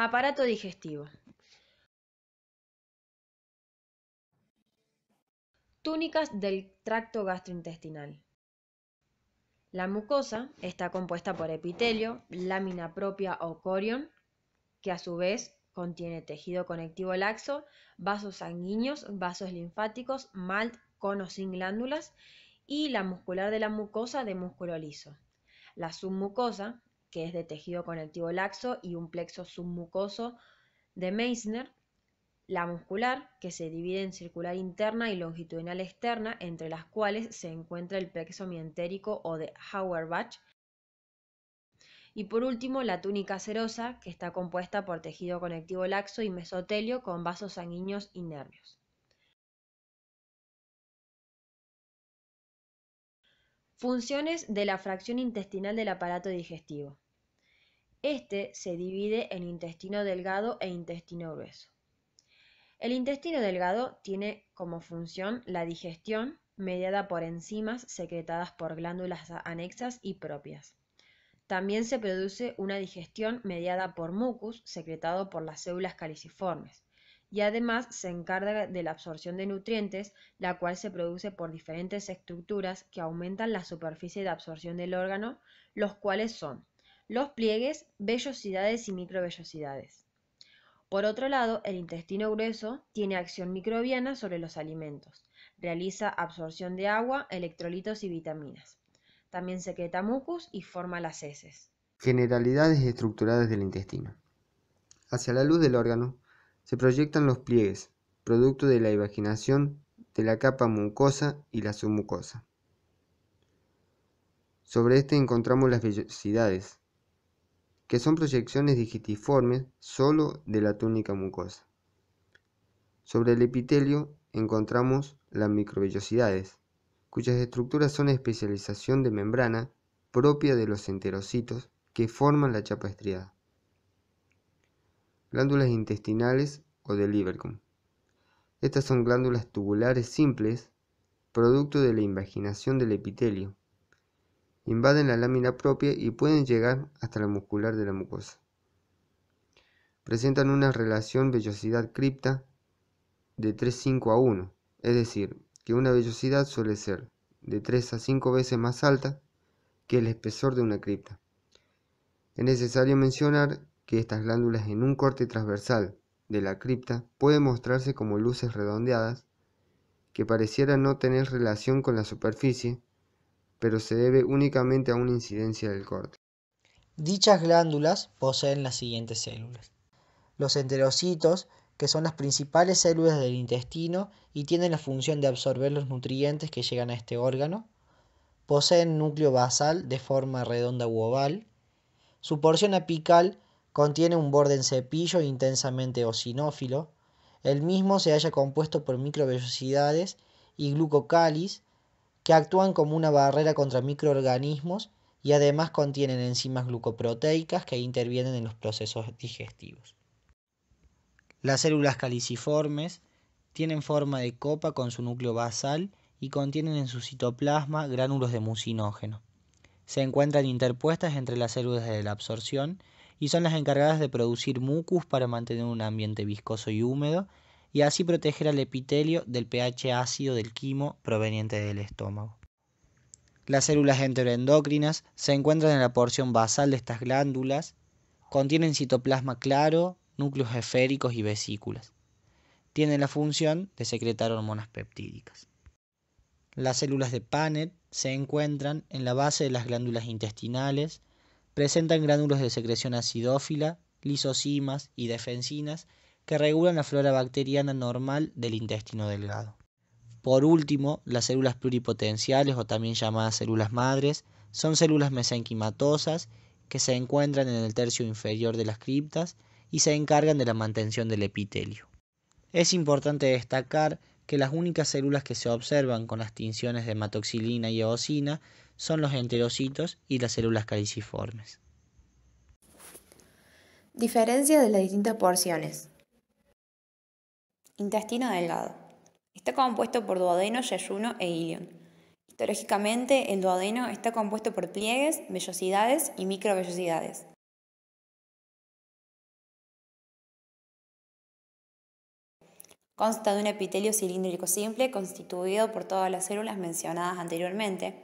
Aparato digestivo. Túnicas del tracto gastrointestinal. La mucosa está compuesta por epitelio, lámina propia o corión, que a su vez contiene tejido conectivo laxo, vasos sanguíneos, vasos linfáticos, MALT con o sin glándulas, y la muscular de la mucosa de músculo liso. La submucosa, que es de tejido conectivo laxo y un plexo submucoso de Meissner. La muscular, que se divide en circular interna y longitudinal externa, entre las cuales se encuentra el plexo mientérico o de Auerbach. Y por último, la túnica serosa, que está compuesta por tejido conectivo laxo y mesotelio con vasos sanguíneos y nervios. Funciones de la fracción intestinal del aparato digestivo. Este se divide en intestino delgado e intestino grueso. El intestino delgado tiene como función la digestión mediada por enzimas secretadas por glándulas anexas y propias. También se produce una digestión mediada por mucus secretado por las células caliciformes y además se encarga de la absorción de nutrientes, la cual se produce por diferentes estructuras que aumentan la superficie de absorción del órgano, los cuales son los pliegues, vellosidades y microvellosidades. Por otro lado, el intestino grueso tiene acción microbiana sobre los alimentos, realiza absorción de agua, electrolitos y vitaminas. También secreta mucus y forma las heces. Generalidades estructurales del intestino. Hacia la luz del órgano se proyectan los pliegues, producto de la invaginación de la capa mucosa y la submucosa. Sobre este encontramos las vellosidades, que son proyecciones digestiformes solo de la túnica mucosa. Sobre el epitelio encontramos las microvellosidades, cuyas estructuras son especialización de membrana propia de los enterocitos que forman la chapa estriada. Glándulas intestinales o del Lieberkühn. Estas son glándulas tubulares simples, producto de la invaginación del epitelio. Invaden la lámina propia y pueden llegar hasta la muscular de la mucosa. Presentan una relación vellosidad-cripta de 3:5:1, es decir, que una vellosidad suele ser de 3 a 5 veces más alta que el espesor de una cripta. Es necesario mencionar que estas glándulas en un corte transversal de la cripta pueden mostrarse como luces redondeadas que parecieran no tener relación con la superficie, pero se debe únicamente a una incidencia del corte. Dichas glándulas poseen las siguientes células. Los enterocitos, que son las principales células del intestino y tienen la función de absorber los nutrientes que llegan a este órgano. Poseen núcleo basal de forma redonda u oval. Su porción apical contiene un borde en cepillo intensamente eosinófilo. El mismo se halla compuesto por microvellosidades y glucocális, que actúan como una barrera contra microorganismos y además contienen enzimas glucoproteicas que intervienen en los procesos digestivos. Las células caliciformes tienen forma de copa con su núcleo basal y contienen en su citoplasma gránulos de mucinógeno. Se encuentran interpuestas entre las células de la absorción y son las encargadas de producir mucus para mantener un ambiente viscoso y húmedo y así proteger al epitelio del pH ácido del quimo proveniente del estómago. Las células enteroendocrinas se encuentran en la porción basal de estas glándulas, contienen citoplasma claro, núcleos esféricos y vesículas. Tienen la función de secretar hormonas peptídicas. Las células de Paneth se encuentran en la base de las glándulas intestinales, presentan gránulos de secreción acidófila, lisocimas y defensinas que regulan la flora bacteriana normal del intestino delgado. Por último, las células pluripotenciales o también llamadas células madres son células mesenquimatosas que se encuentran en el tercio inferior de las criptas y se encargan de la mantención del epitelio. Es importante destacar que las únicas células que se observan con las tinciones de hematoxilina y eosina son los enterocitos y las células caliciformes. Diferencia de las distintas porciones. Intestino delgado. Está compuesto por duodeno, yeyuno e ilion. Histológicamente, el duodeno está compuesto por pliegues, vellosidades y microvellosidades. Consta de un epitelio cilíndrico simple constituido por todas las células mencionadas anteriormente.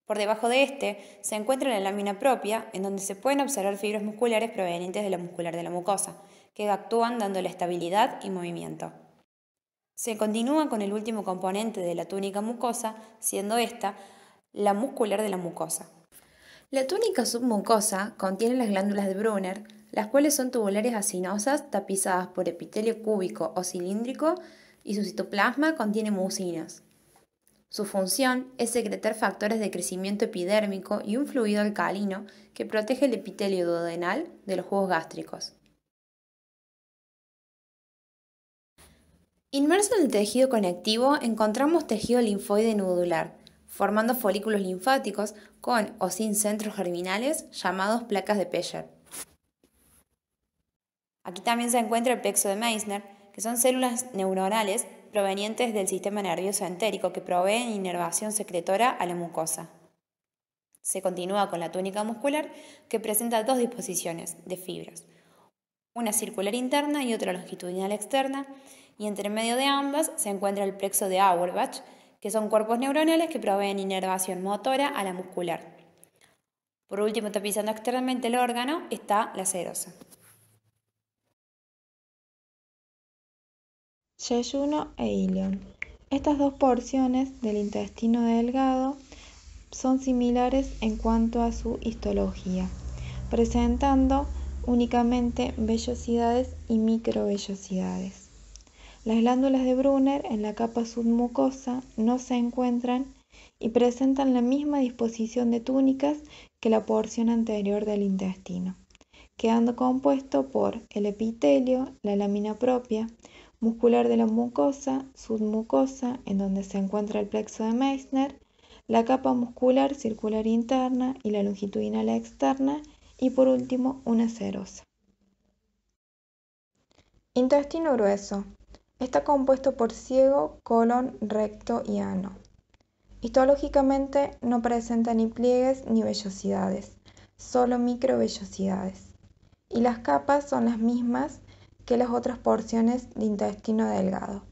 Por debajo de este se encuentra la lámina propia, en donde se pueden observar fibras musculares provenientes de la muscular de la mucosa, que actúan dándole estabilidad y movimiento. Se continúa con el último componente de la túnica mucosa, siendo esta la muscular de la mucosa. La túnica submucosa contiene las glándulas de Brunner, las cuales son tubulares acinosas tapizadas por epitelio cúbico o cilíndrico, y su citoplasma contiene mucinas. Su función es secretar factores de crecimiento epidérmico y un fluido alcalino que protege el epitelio duodenal de los jugos gástricos. Inmerso en el tejido conectivo encontramos tejido linfoide nodular, formando folículos linfáticos con o sin centros germinales llamados placas de Peyer. Aquí también se encuentra el plexo de Meissner, que son células neuronales provenientes del sistema nervioso entérico que proveen inervación secretora a la mucosa. Se continúa con la túnica muscular, que presenta dos disposiciones de fibras, una circular interna y otra longitudinal externa, y entre medio de ambas se encuentra el plexo de Auerbach, que son cuerpos neuronales que proveen inervación motora a la muscular. Por último, tapizando externamente el órgano, está la serosa. Yeyuno e ilion. Estas dos porciones del intestino delgado son similares en cuanto a su histología, presentando únicamente vellosidades y microvellosidades. Las glándulas de Brunner en la capa submucosa no se encuentran y presentan la misma disposición de túnicas que la porción anterior del intestino, quedando compuesto por el epitelio, la lámina propia, muscular de la mucosa, submucosa, en donde se encuentra el plexo de Meissner, la capa muscular circular interna y la longitudinal externa, y por último una serosa. Intestino grueso. Está compuesto por ciego, colon, recto y ano. Histológicamente no presenta ni pliegues ni vellosidades, solo microvellosidades. Y las capas son las mismas que las otras porciones de intestino delgado.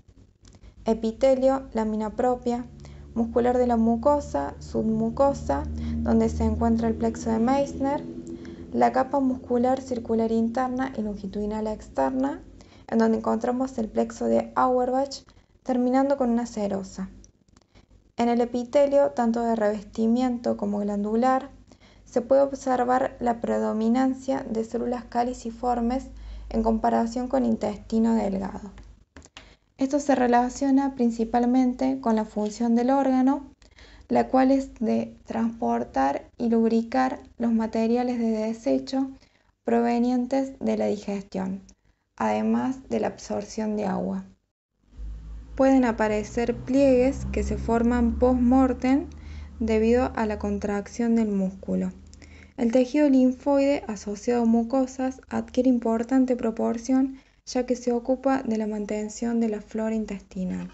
Epitelio, lámina propia, muscular de la mucosa, submucosa, donde se encuentra el plexo de Meissner, la capa muscular circular interna y longitudinal externa, en donde encontramos el plexo de Auerbach, terminando con una serosa. En el epitelio, tanto de revestimiento como glandular, se puede observar la predominancia de células caliciformes en comparación con intestino delgado. Esto se relaciona principalmente con la función del órgano, la cual es de transportar y lubricar los materiales de desecho provenientes de la digestión, además de la absorción de agua. Pueden aparecer pliegues que se forman post-mortem debido a la contracción del músculo. El tejido linfoide asociado a mucosas adquiere importante proporción ya que se ocupa de la mantención de la flora intestinal.